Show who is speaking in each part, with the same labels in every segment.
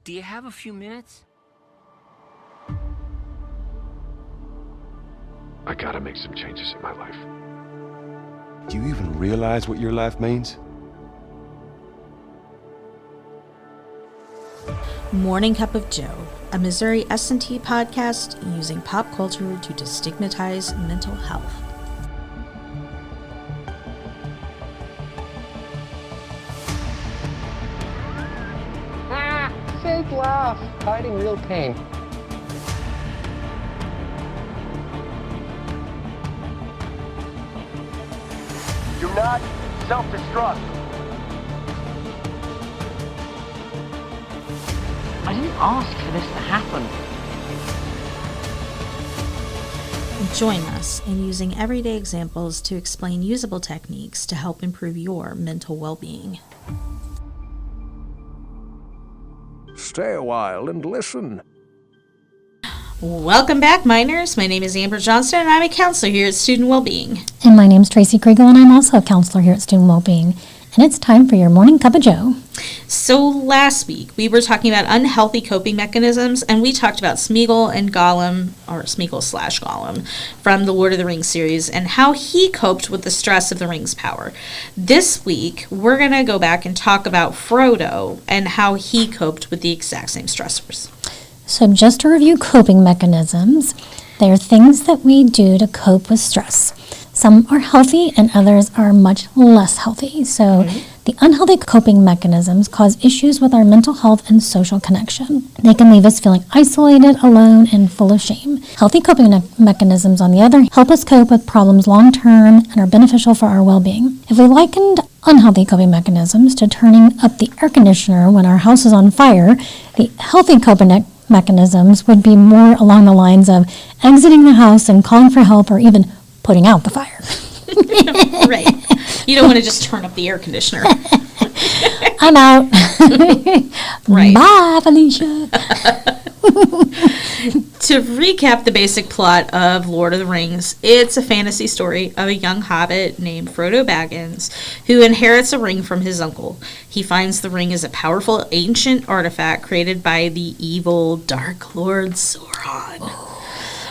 Speaker 1: Do you have a few minutes?
Speaker 2: I gotta make some changes in my life.
Speaker 3: Do you even realize what your life means?
Speaker 4: Morning Cup of Joe, a Missouri S&T podcast using pop culture to destigmatize mental health.
Speaker 5: Fake laugh, hiding real pain.
Speaker 6: Do not self-destruct.
Speaker 7: I didn't ask for this to happen.
Speaker 4: Join us in using everyday examples to explain usable techniques to help improve your mental well-being.
Speaker 6: Stay a while and listen.
Speaker 4: Welcome back, minors. My name is Amber Johnston, and I'm a counselor here at Student Wellbeing.
Speaker 8: And my name's Tracy Kriegel, and I'm also a counselor here at Student Wellbeing. And it's time for your Morning Cup of Joe.
Speaker 4: So last week, we were talking about unhealthy coping mechanisms, and we talked about Smeagol and Gollum, or Smeagol/Gollum, from the Lord of the Rings series, and how he coped with the stress of the ring's power. This week, we're going to go back and talk about Frodo and how he coped with the exact same stressors.
Speaker 8: So just to review coping mechanisms, they are things that we do to cope with stress. Some are healthy and others are much less healthy. So the unhealthy coping mechanisms cause issues with our mental health and social connection. They can leave us feeling isolated, alone, and full of shame. Healthy coping mechanisms, on the other hand, help us cope with problems long term and are beneficial for our well-being. If we likened unhealthy coping mechanisms to turning up the air conditioner when our house is on fire, the healthy coping mechanisms would be more along the lines of exiting the house and calling for help, or even putting out the fire.
Speaker 4: Right. You don't want to just turn up the air conditioner.
Speaker 8: I'm out.
Speaker 4: Right.
Speaker 8: Bye, Felicia.
Speaker 4: To recap the basic plot of Lord of the Rings, it's a fantasy story of a young hobbit named Frodo Baggins who inherits a ring from his uncle. He finds the ring is a powerful ancient artifact created by the evil Dark Lord Sauron.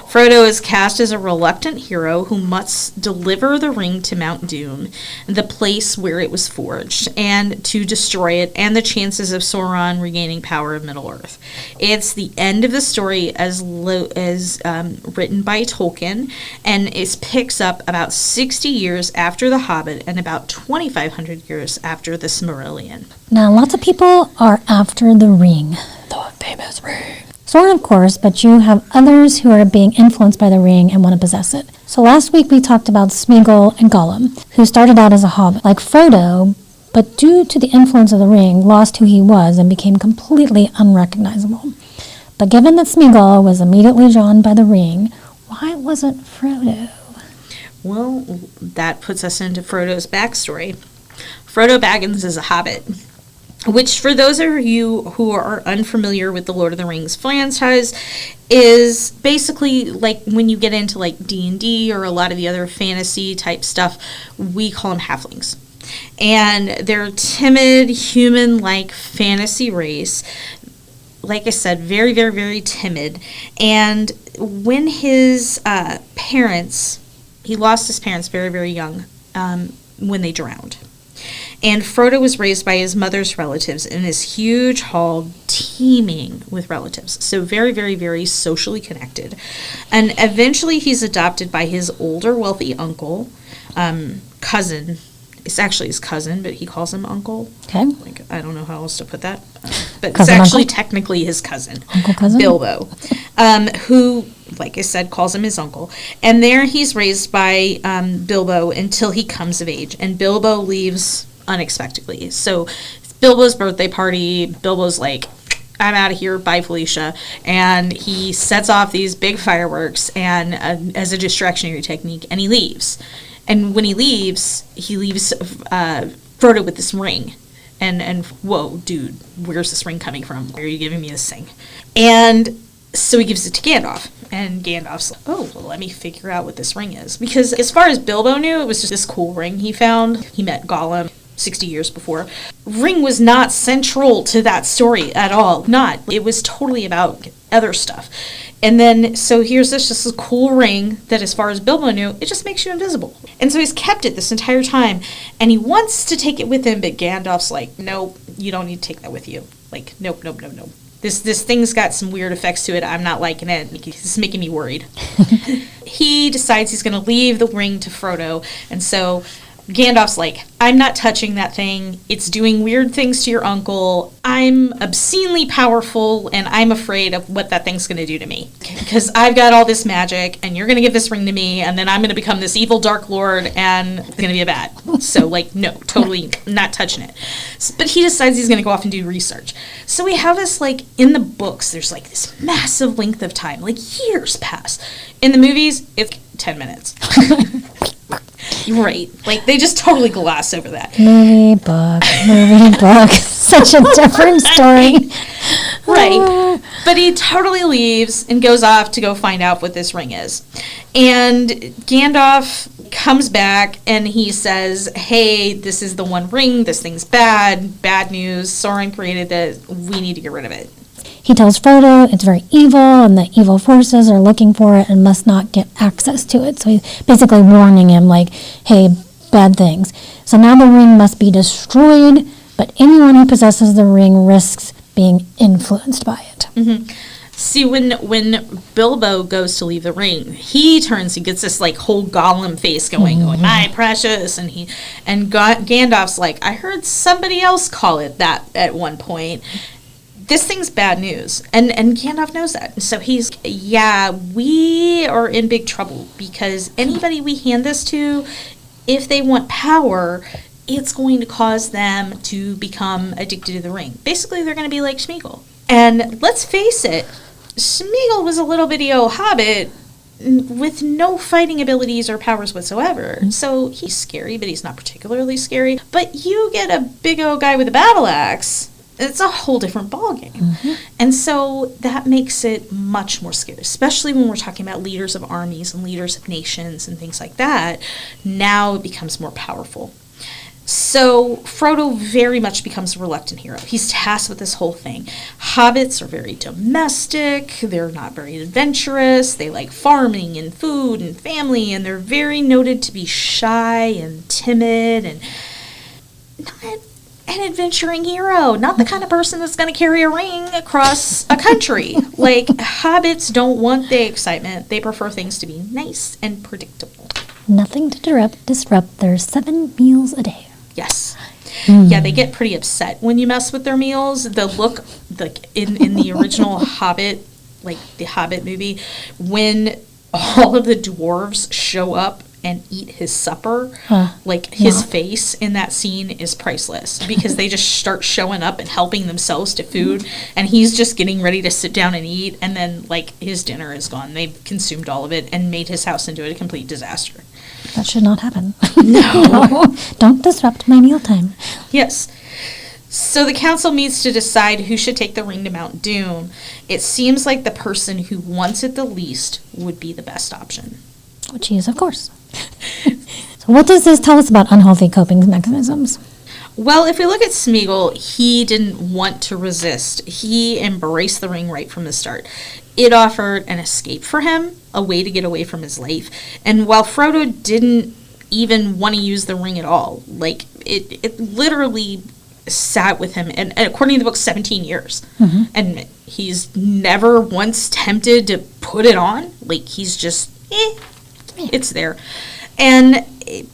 Speaker 4: Frodo is cast as a reluctant hero who must deliver the ring to Mount Doom, the place where it was forged, and to destroy it, and the chances of Sauron regaining power of Middle-earth. It's the end of the story as written by Tolkien, and it picks up about 60 years after The Hobbit and about 2,500 years after The Silmarillion.
Speaker 8: Now, lots of people are after the ring, the famous ring. Sauron, of course, but you have others who are being influenced by the ring and want to possess it. So last week we talked about Smeagol and Gollum, who started out as a hobbit, like Frodo, but due to the influence of the ring, lost who he was and became completely unrecognizable. But given that Smeagol was immediately drawn by the ring, why wasn't Frodo?
Speaker 4: Well, that puts us into Frodo's backstory. Frodo Baggins is a hobbit, which, for those of you who are unfamiliar with the Lord of the Rings franchise, is basically like when you get into like D&D or a lot of the other fantasy type stuff, we call them halflings. And they're a timid, human-like fantasy race. Like I said, very, very, very timid. And when his parents, he lost his parents very, very young when they drowned. And Frodo was raised by his mother's relatives in this huge hall teeming with relatives. So very, very, very socially connected. And eventually he's adopted by his older wealthy uncle, cousin. It's actually his cousin, but he calls him uncle.
Speaker 8: Okay.
Speaker 4: Like, I don't know how else to put that. But
Speaker 8: Cousin,
Speaker 4: it's actually
Speaker 8: uncle?
Speaker 4: technically his cousin.
Speaker 8: Uncle, cousin?
Speaker 4: Bilbo. Who, like I said, calls him his uncle. And there he's raised by Bilbo until he comes of age. And Bilbo leaves unexpectedly. So it's Bilbo's birthday party. Bilbo's like, I'm out of here, bye Felicia. And he sets off these big fireworks and as a distractionary technique, and he leaves. And when he leaves Frodo with this ring. And whoa, dude, where's this ring coming from? Why are you giving me this thing? And so he gives it to Gandalf. And Gandalf's like, oh, well, let me figure out what this ring is. Because as far as Bilbo knew, it was just this cool ring he found. He met Gollum. 60 years before. Ring was not central to that story at all. Not. It was totally about other stuff. And then, so here's this cool ring that, as far as Bilbo knew, it just makes you invisible. And so he's kept it this entire time, and he wants to take it with him, but Gandalf's like, nope, you don't need to take that with you. Like, nope. This thing's got some weird effects to it. I'm not liking it. It's making me worried. He decides he's going to leave the ring to Frodo, and so Gandalf's like, I'm not touching that thing. It's doing weird things to your uncle. I'm obscenely powerful, and I'm afraid of what that thing's going to do to me. Because I've got all this magic, and you're going to give this ring to me, and then I'm going to become this evil Dark Lord, and it's going to be a bad. So, like, no, totally not touching it. But he decides he's going to go off and do research. So we have this, like, in the books, there's, like, this massive length of time. Like, years pass. In the movies, it's 10 minutes. Right. Like, they just totally gloss over that.
Speaker 8: Movie, book. Such a different story.
Speaker 4: Right. But he totally leaves and goes off to go find out what this ring is. And Gandalf comes back and he says, hey, this is the one ring. This thing's bad. Bad news. Sauron created it. We need to get rid of it.
Speaker 8: He tells Frodo it's very evil and the evil forces are looking for it and must not get access to it. So he's basically warning him, like, hey, bad things. So now the ring must be destroyed, but anyone who possesses the ring risks being influenced by it.
Speaker 4: Mm-hmm. See, when Bilbo goes to leave the ring, he turns, he gets this, like, whole Gollum face going, my precious, and Gandalf's like, I heard somebody else call it that at one point. This thing's bad news, and Gandalf knows that. So he's, we are in big trouble, because anybody we hand this to, if they want power, it's going to cause them to become addicted to the ring. Basically, they're going to be like Smeagol. And let's face it, Smeagol was a little bitty old hobbit with no fighting abilities or powers whatsoever. So he's scary, but he's not particularly scary. But you get a big old guy with a battle axe, it's a whole different ballgame. Mm-hmm. And so that makes it much more scary, especially when we're talking about leaders of armies and leaders of nations and things like that. Now it becomes more powerful. So Frodo very much becomes a reluctant hero. He's tasked with this whole thing. Hobbits are very domestic. They're not very adventurous. They like farming and food and family, and they're very noted to be shy and timid and not an adventuring hero. Not the kind of person that's going to carry a ring across a country. Like, hobbits don't want the excitement. They prefer things to be nice and predictable.
Speaker 8: Nothing to disrupt their 7 meals a day.
Speaker 4: Yes. Yeah, they get pretty upset when you mess with their meals. The look, like in the original Hobbit, like the Hobbit movie, when all of the dwarves show up and eat his supper, his face in that scene is priceless, because they just start showing up and helping themselves to food, and he's just getting ready to sit down and eat, and then, like, his dinner is gone. They've consumed all of it and made his house into a complete disaster.
Speaker 8: That should not happen.
Speaker 4: No.
Speaker 8: Don't disrupt my mealtime.
Speaker 4: Yes. So the council meets to decide who should take the ring to Mount Doom. It seems like the person who wants it the least would be the best option.
Speaker 8: Which he is, of course. So what does this tell us about unhealthy coping mechanisms?
Speaker 4: Well, if we look at Smeagol, he didn't want to resist. He embraced the ring right from the start. It offered an escape for him, a way to get away from his life. And while Frodo didn't even want to use the ring at all, like, it literally sat with him, and according to the book, 17 years. Mm-hmm. And he's never once tempted to put it on. Like, he's just, it's there. And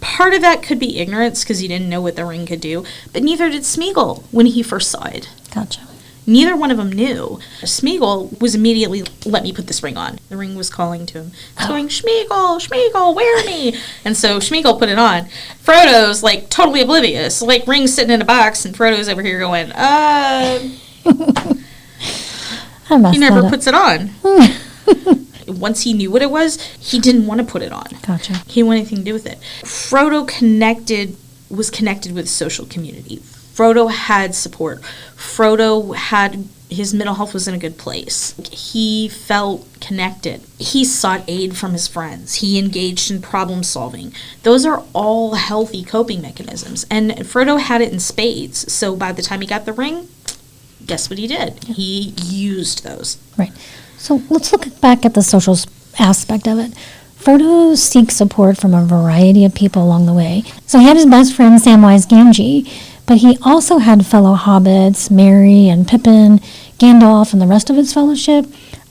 Speaker 4: part of that could be ignorance, because he didn't know what the ring could do, but neither did Smeagol when he first saw it.
Speaker 8: Gotcha.
Speaker 4: Neither one of them knew. Smeagol was immediately, let me put this ring on. The ring was calling to him. It's going, Smeagol, wear me. And so Smeagol put it on. Frodo's, like, totally oblivious. Like, ring's sitting in a box, and Frodo's over here going, he never puts it on. Once he knew what it was, he didn't want to put it on.
Speaker 8: Gotcha.
Speaker 4: He didn't want anything to do with it. Frodo was connected with social community. Frodo had support. Frodo had, his mental health was in a good place. He felt connected. He sought aid from his friends. He engaged in problem solving. Those are all healthy coping mechanisms. And Frodo had it in spades. So by the time he got the ring, guess what he did? He used those.
Speaker 8: Right. So let's look back at the social aspect of it. Frodo seeks support from a variety of people along the way. So he had his best friend Samwise Gamgee, but he also had fellow hobbits, Merry and Pippin, Gandalf, and the rest of his fellowship.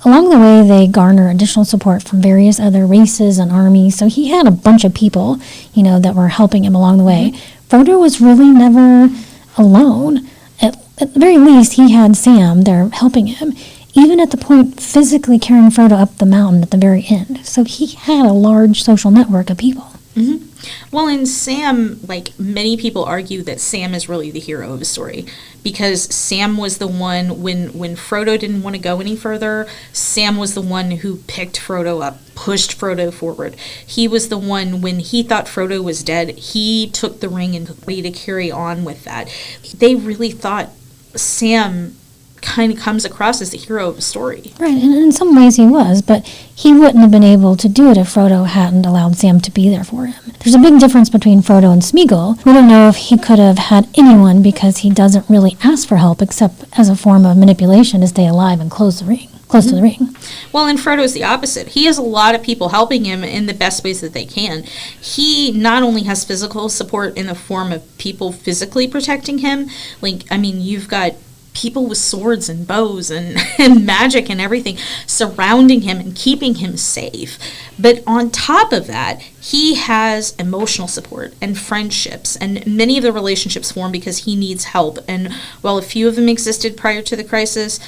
Speaker 8: Along the way, they garner additional support from various other races and armies. So he had a bunch of people, that were helping him along the way. Frodo was really never alone. At the very least, he had Sam there helping him, even at the point physically carrying Frodo up the mountain at the very end. So he had a large social network of people.
Speaker 4: Mm-hmm. Well, and Sam, many people argue that Sam is really the hero of the story, because Sam was the one, when Frodo didn't want to go any further, Sam was the one who picked Frodo up, pushed Frodo forward. He was the one, when he thought Frodo was dead, he took the ring and way to carry on with that. They really thought Sam kind of comes across as the hero of the story.
Speaker 8: Right, and in some ways he was, but he wouldn't have been able to do it if Frodo hadn't allowed Sam to be there for him. There's a big difference between Frodo and Smeagol. We don't know if he could have had anyone, because he doesn't really ask for help except as a form of manipulation to stay alive and close to the ring.
Speaker 4: Well, and Frodo's the opposite. He has a lot of people helping him in the best ways that they can. He not only has physical support in the form of people physically protecting him, you've got people with swords and bows and magic and everything surrounding him and keeping him safe. But on top of that, he has emotional support and friendships, and many of the relationships form because he needs help. And while a few of them existed prior to the crisis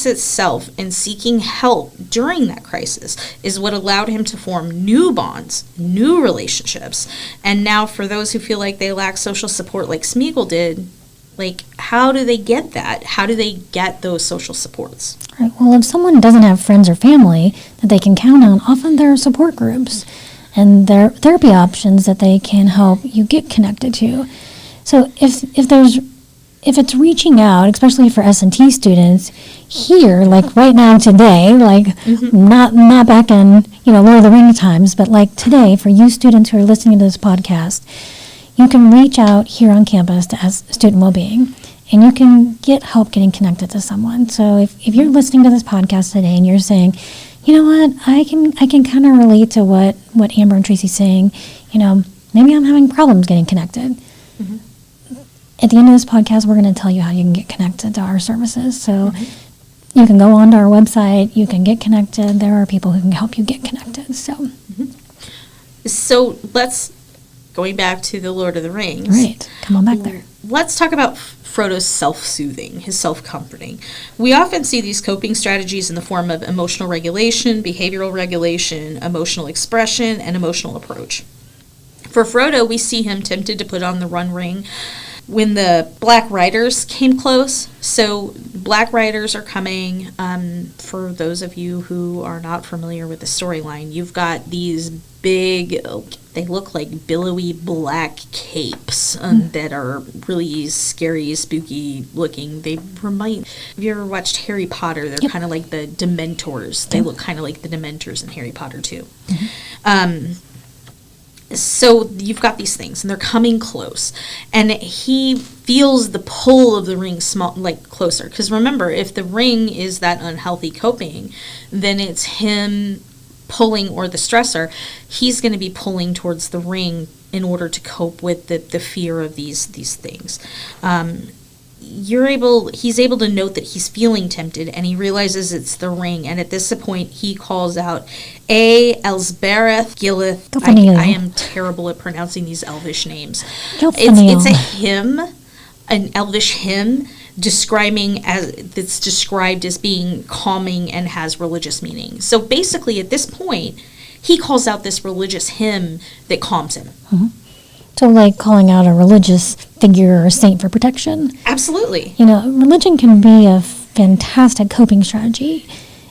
Speaker 4: itself and seeking help during that crisis is what allowed him to form new bonds, new relationships. And now for those who feel like they lack social support like Smeagol did, how do they get that? How do they get those social supports?
Speaker 8: Right. Well, if someone doesn't have friends or family that they can count on, often there are support groups and there are therapy options that they can help you get connected to. So if it's reaching out, especially for S&T students, here, right now, today, not back in, Lord of the Rings times, but today, for you students who are listening to this podcast, you can reach out here on campus to student well-being, and you can get help getting connected to someone. So if you're listening to this podcast today and you're saying, you know what, I can kind of relate to what Amber and Tracy's saying, maybe I'm having problems getting connected. Mm-hmm. At the end of this podcast, we're going to tell you how you can get connected to our services. So you can go onto our website, you can get connected. There are people who can help you get connected.
Speaker 4: So going back to the Lord of the Rings.
Speaker 8: Right. Come on back there.
Speaker 4: Let's talk about Frodo's self-soothing, his self-comforting. We often see these coping strategies in the form of emotional regulation, behavioral regulation, emotional expression, and emotional approach. For Frodo, we see him tempted to put on the One Ring when the Black Riders came close. So Black Riders are coming. For those of you who are not familiar with the storyline, you've got these big, they look like billowy black capes that are really scary, spooky looking. They remind, have you ever watched Harry Potter? They're kind of like the Dementors. They look kind of like the Dementors in Harry Potter too. So you've got these things, and they're coming close, and he feels the pull of the ring closer. Because remember, if the ring is that unhealthy coping, then it's him pulling, or the stressor, he's going to be pulling towards the ring in order to cope with the fear of these things. He's able to note that he's feeling tempted, and he realizes it's the ring, and at this point he calls out Elsbereth Gilith. I am terrible at pronouncing these elvish names. It's a hymn, an elvish hymn that's described as being calming and has religious meaning. So basically at this point he calls out this religious hymn that calms him.
Speaker 8: Mm-hmm. So calling out a religious figure or a saint for protection.
Speaker 4: Absolutely.
Speaker 8: Religion can be a fantastic coping strategy.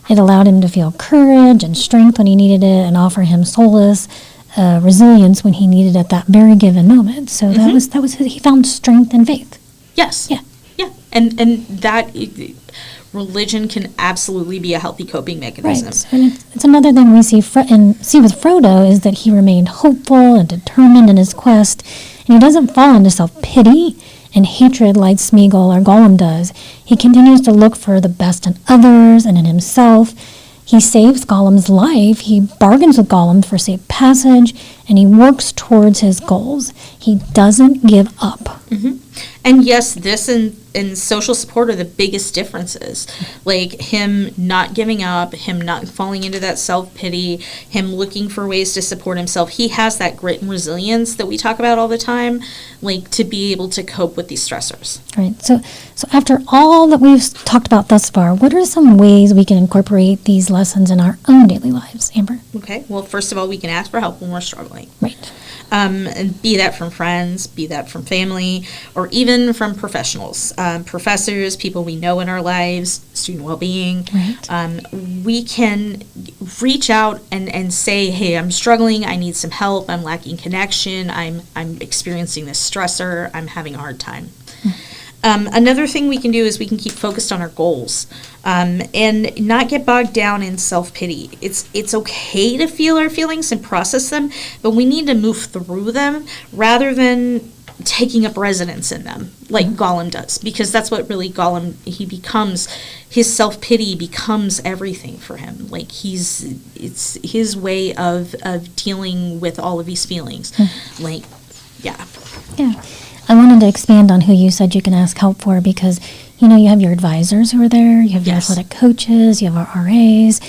Speaker 8: It allowed him to feel courage and strength when he needed it, and offer him solace, resilience when he needed it at that very given moment. So that was he found strength and faith.
Speaker 4: Yes.
Speaker 8: Yeah.
Speaker 4: Yeah. And that religion can absolutely be a healthy coping mechanism.
Speaker 8: Right. And it's another thing we see with Frodo is that he remained hopeful and determined in his quest, and he doesn't fall into self-pity and hatred like Smeagol or Gollum does. He continues to look for the best in others and in himself. He saves Gollum's life, he bargains with Gollum for safe passage, and he works towards his goals. He doesn't give up.
Speaker 4: Mm-hmm. And yes, this and social support are the biggest differences. Like him not giving up, him not falling into that self-pity, him looking for ways to support himself. He has that grit and resilience that we talk about all the time, like to be able to cope with these stressors.
Speaker 8: Right. So after all that we've talked about thus far, what are some ways we can incorporate these lessons in our own daily lives, Amber?
Speaker 4: Okay. Well, first of all, we can ask for help when we're struggling.
Speaker 8: Right.
Speaker 4: And be that from friends, be that from family, or even from professionals, professors, people we know in our lives, student well-being.
Speaker 8: Right.
Speaker 4: We can reach out and say, hey, I'm struggling, I need some help, I'm lacking connection, I'm experiencing this stressor, I'm having a hard time. Another thing we can do is we can keep focused on our goals and not get bogged down in self-pity. It's okay to feel our feelings and process them, but we need to move through them rather than taking up residence in them like Gollum does, because that's what really Gollum, he becomes, his self-pity becomes everything for him. Like it's his way of dealing with all of these feelings. Like, yeah.
Speaker 8: Yeah. I wanted to expand on who you said you can ask help for because, you have your advisors who are there, you have your athletic coaches, you have our RAs,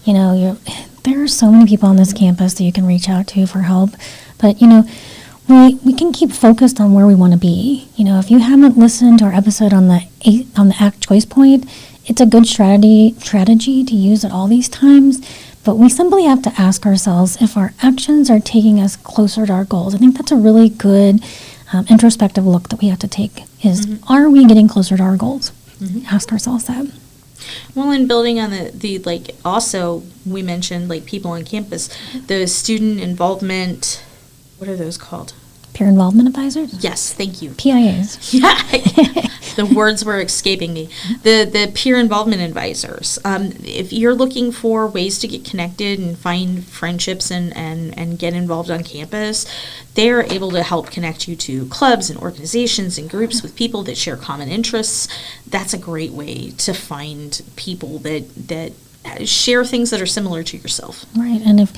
Speaker 8: there are so many people on this campus that you can reach out to for help. But, we can keep focused on where we want to be. If you haven't listened to our episode on the ACT choice point, it's a good strategy to use at all these times. But we simply have to ask ourselves if our actions are taking us closer to our goals. I think that's a really good introspective look that we have to take is, are we getting closer to our goals? Ask ourselves that.
Speaker 4: Well, in building on the also we mentioned people on campus, the student involvement, what are those called?
Speaker 8: Peer involvement advisors?
Speaker 4: Yes, thank you.
Speaker 8: PIAs.
Speaker 4: Yeah, the words were escaping me. The peer involvement advisors. If you're looking for ways to get connected and find friendships and get involved on campus, they're able to help connect you to clubs and organizations and groups with people that share common interests. That's a great way to find people that share things that are similar to yourself.
Speaker 8: Right, and if,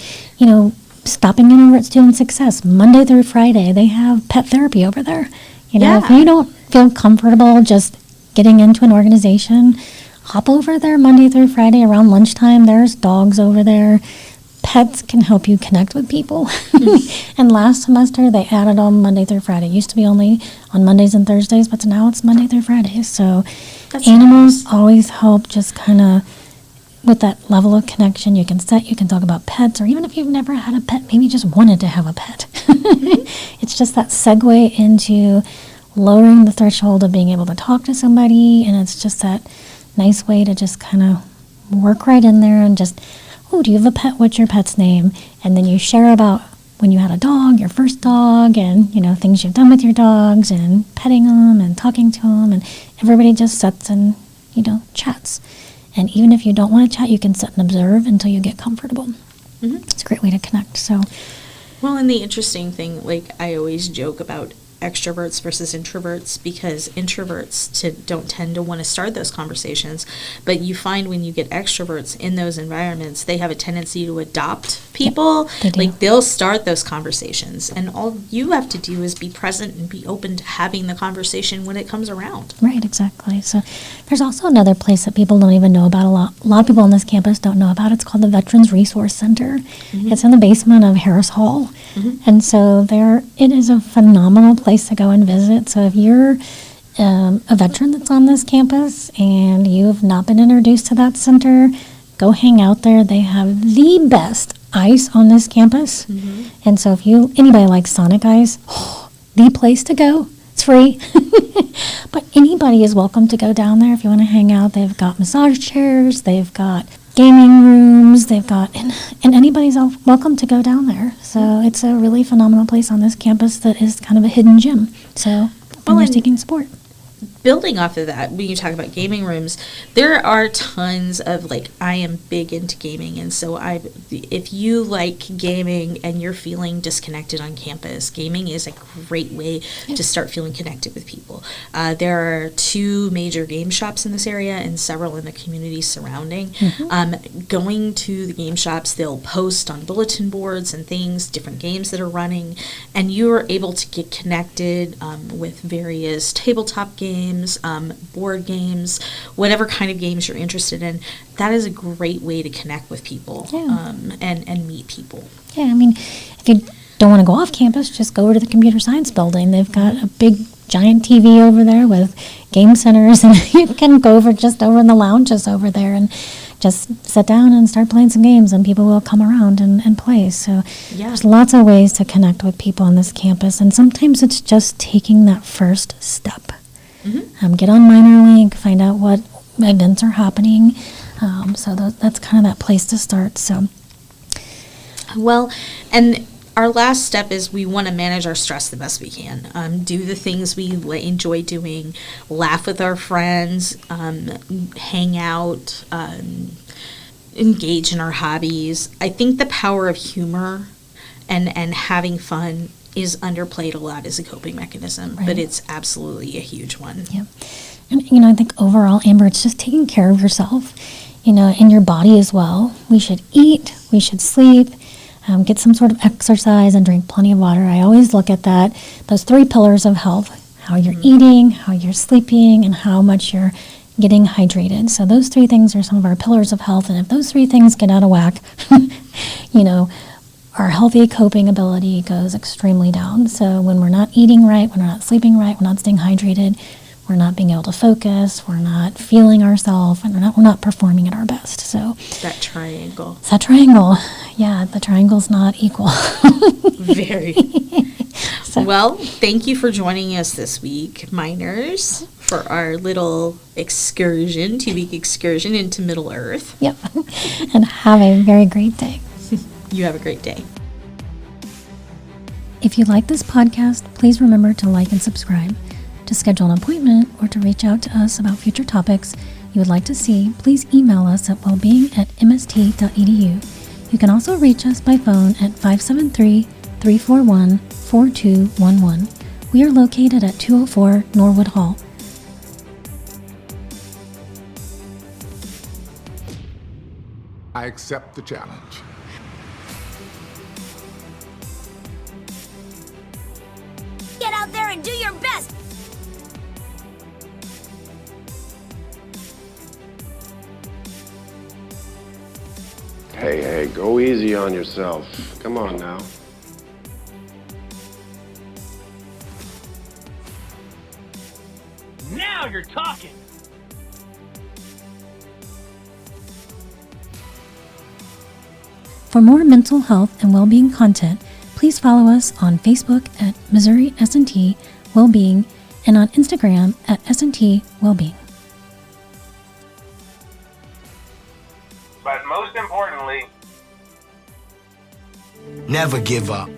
Speaker 8: stopping in over at Student Success, Monday through Friday, they have pet therapy over there. If you don't feel comfortable just getting into an organization, hop over there Monday through Friday around lunchtime. There's dogs over there. Pets can help you connect with people. And last semester, they added on Monday through Friday. It used to be only on Mondays and Thursdays, but now it's Monday through Fridays. So
Speaker 4: That's
Speaker 8: animals
Speaker 4: nice.
Speaker 8: always help just kind of with that level of connection. You can talk about pets, or even if you've never had a pet, maybe just wanted to have a pet. It's just that segue into lowering the threshold of being able to talk to somebody, and it's just that nice way to just kind of work right in there and just, oh, do you have a pet? What's your pet's name? And then you share about when you had a dog, your first dog, and, things you've done with your dogs, and petting them and talking to them, and everybody just sits and, chats. And even if you don't want to chat, you can sit and observe until you get comfortable. It's a great way to connect. So,
Speaker 4: well, and the interesting thing, I always joke about extroverts versus introverts, because introverts don't tend to want to start those conversations, but you find when you get extroverts in those environments, they have a tendency to adopt people.
Speaker 8: They do.
Speaker 4: They'll start those conversations, and all you have to do is be present and be open to having the conversation when it comes around.
Speaker 8: Right, exactly. So there's also another place that people don't even know about a lot. A lot of people on this campus don't know about. It's called the Veterans Resource Center. It's in the basement of Harris Hall. And so it is a phenomenal place to go and visit. So if you're a veteran that's on this campus and you have not been introduced to that center, go hang out there. They have the best ice on this campus. And so if anybody likes Sonic Ice, the place to go. It's free. But anybody is welcome to go down there if you want to hang out. They've got massage chairs, they've got gaming rooms, and anybody's welcome to go down there. So it's a really phenomenal place on this campus that is kind of a hidden gem. So when you're seeking support.
Speaker 4: building off of that, when you talk about gaming rooms, there are tons of, like, I am big into gaming, and so if you like gaming and you're feeling disconnected on campus, gaming is a great way to start feeling connected with people. There are 2 major game shops in this area and several in the community surrounding. Going to the game shops, they'll post on bulletin boards and things, different games that are running, and you are able to get connected with various tabletop games, board games, whatever kind of games you're interested in. That is a great way to connect with people and meet people.
Speaker 8: Yeah, I mean, if you don't want to go off campus, just go over to the computer science building. They've got a big giant TV over there with game centers, and you can go just over in the lounges over there and just sit down and start playing some games, and people will come around and play. So there's lots of ways to connect with people on this campus, and sometimes it's just taking that first step. Get on MinorLink, find out what events are happening. So that's kind of that place to start. So,
Speaker 4: well, and our last step is we want to manage our stress the best we can. Do the things we enjoy doing, laugh with our friends, hang out, engage in our hobbies. I think the power of humor and having fun is underplayed a lot as a coping mechanism, but it's absolutely a huge one.
Speaker 8: Yeah. And, I think overall, Amber, it's just taking care of yourself, and your body as well. We should eat, we should sleep, get some sort of exercise, and drink plenty of water. I always look at those 3 pillars of health: how you're eating, how you're sleeping, and how much you're getting hydrated. So those 3 things are some of our pillars of health, and if those 3 things get out of whack, our healthy coping ability goes extremely down. So when we're not eating right, when we're not sleeping right, we're not staying hydrated, we're not being able to focus, we're not feeling ourselves, and we're not performing at our best. So
Speaker 4: that triangle.
Speaker 8: It's that triangle. Yeah, the triangle's not equal.
Speaker 4: Very. Well, thank you for joining us this week, miners, for our little excursion, 2-week excursion into Middle Earth.
Speaker 8: Yep. And have a very great day.
Speaker 4: You have a great day.
Speaker 8: If you like this podcast, please remember to like and subscribe. To schedule an appointment or to reach out to us about future topics you would like to see, please email us at wellbeing@mst.edu. You can also reach us by phone at 573-341-4211. We are located at 204 Norwood Hall.
Speaker 6: I accept the challenge.
Speaker 1: Get out there and do your best!
Speaker 2: Hey, go easy on yourself. Come on now.
Speaker 9: Now you're talking!
Speaker 8: For more mental health and well-being content, please follow us on Facebook at Missouri S&T Wellbeing and on Instagram at S&T Wellbeing.
Speaker 9: But most importantly,
Speaker 10: never give up.